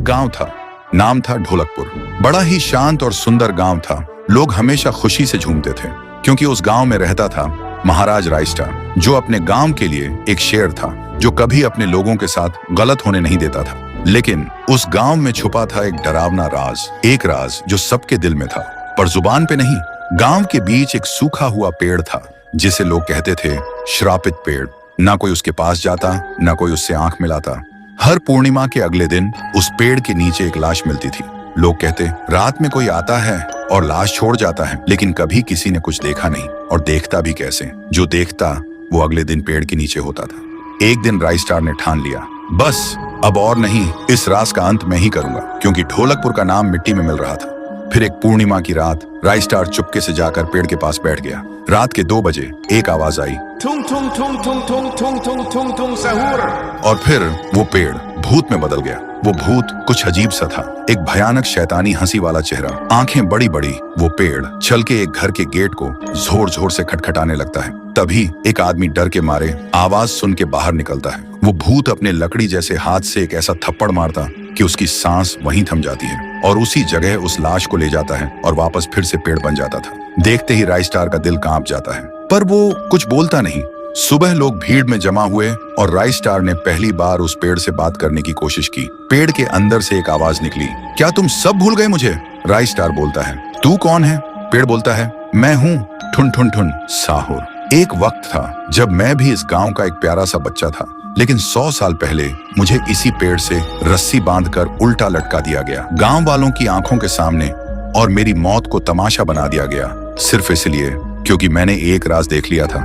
गांव था, नाम था ढोलकपुर। बड़ा ही शांत और सुंदर गांव था। लोग हमेशा खुशी से झूमते थे क्योंकि उस गांव में रहता था महाराज राइस्टार, जो अपने गांव के लिए एक शेर था, जो कभी अपने लोगों के साथ गलत होने नहीं देता था। लेकिन उस गांव में छुपा था एक डरावना राज, एक राज जो सबके दिल में था पर जुबान पे नहीं। गांव के बीच एक सूखा हुआ पेड़ था जिसे लोग कहते थे श्रापित पेड़। ना कोई उसके पास जाता, ना कोई उससे आंख मिलाता। हर पूर्णिमा के अगले दिन उस पेड़ के नीचे एक लाश मिलती थी। लोग कहते रात में कोई आता है और लाश छोड़ जाता है, लेकिन कभी किसी ने कुछ देखा नहीं, और देखता भी कैसे। जो देखता वो अगले दिन पेड़ के नीचे होता था। एक दिन राइस्टार ने ठान लिया, बस अब और नहीं, इस राज का अंत मैं ही करूंगा, क्योंकि ढोलकपुर का नाम मिट्टी में मिल रहा था। फिर एक पूर्णिमा की रात राइस्टार चुपके से जाकर पेड़ के पास बैठ गया। रात के 2 बजे एक आवाज आई, थुंग थुंग थुंग थुंग थुंग थुंग थुंग थुंग थुंग सहूर। और फिर वो पेड़ भूत में बदल गया। वो भूत कुछ अजीब सा था, एक भयानक शैतानी हंसी वाला चेहरा, आंखें बड़ी बड़ी। वो पेड़ चल के एक घर के गेट को जोर जोर से खटखटाने लगता है। तभी एक आदमी डर के मारे आवाज सुन के बाहर निकलता है। वो भूत अपने लकड़ी जैसे हाथ से एक ऐसा थप्पड़ मारता कि उसकी सांस वहीं थम जाती है, और उसी जगह उस लाश को ले जाता है और वापस फिर से पेड़ बन जाता था। देखते ही राइस्टार का दिल कांप जाता है, पर वो कुछ बोलता नहीं। सुबह लोग भीड़ में जमा हुए और राइस्टार ने पहली बार उस पेड़ से बात करने की कोशिश की। पेड़ के अंदर से एक आवाज निकली, क्या तुम सब भूल गए मुझे? राइस्टार बोलता है, तू कौन है? पेड़ बोलता है, मैं हूँ ठुन ठुन ठुन साहुर। एक वक्त था जब मैं भी इस गांव का एक प्यारा सा बच्चा था, लेकिन 100 साल पहले मुझे इसी पेड़ से रस्सी बांधकर उल्टा लटका दिया गया, गांव वालों की आंखों के सामने, और मेरी मौत को तमाशा बना दिया गया, सिर्फ इसलिए क्योंकि मैंने एक राज देख लिया था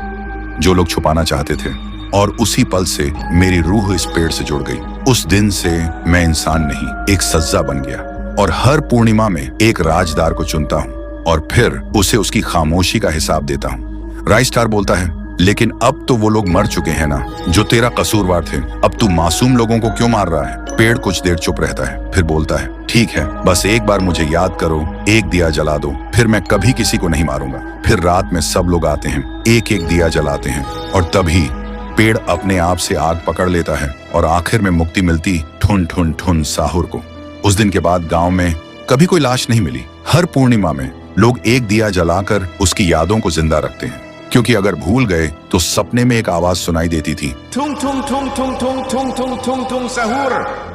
जो लोग छुपाना चाहते थे। और उसी पल से मेरी रूह इस पेड़ से जुड़ गई। उस दिन से मैं इंसान नहीं, एक सज्जा बन गया, और हर पूर्णिमा में एक राजदार को चुनता हूँ और फिर उसे उसकी खामोशी का हिसाब देता हूँ। राइस्टार बोलता है, लेकिन अब तो वो लोग मर चुके हैं ना, जो तेरा कसूरवार थे। अब तू मासूम लोगों को क्यों मार रहा है? पेड़ कुछ देर चुप रहता है, फिर बोलता है, ठीक है, बस एक बार मुझे याद करो, एक दिया जला दो, फिर मैं कभी किसी को नहीं मारूंगा। फिर रात में सब लोग आते हैं, एक एक दिया जलाते हैं, और तभी पेड़ अपने आप से आग पकड़ लेता है, और आखिर में मुक्ति मिलती ठुन ठुन ठुन साहुर को। उस दिन के बाद गांव में कभी कोई लाश नहीं मिली। हर पूर्णिमा में लोग एक दिया जलाकर उसकी यादों को जिंदा रखते हैं, क्योंकि अगर भूल गए तो सपने में एक आवाज सुनाई देती थी, थुंग थुंग थुंग थुंग थुंग थुंग थुंग थुंग थुंग सहूर।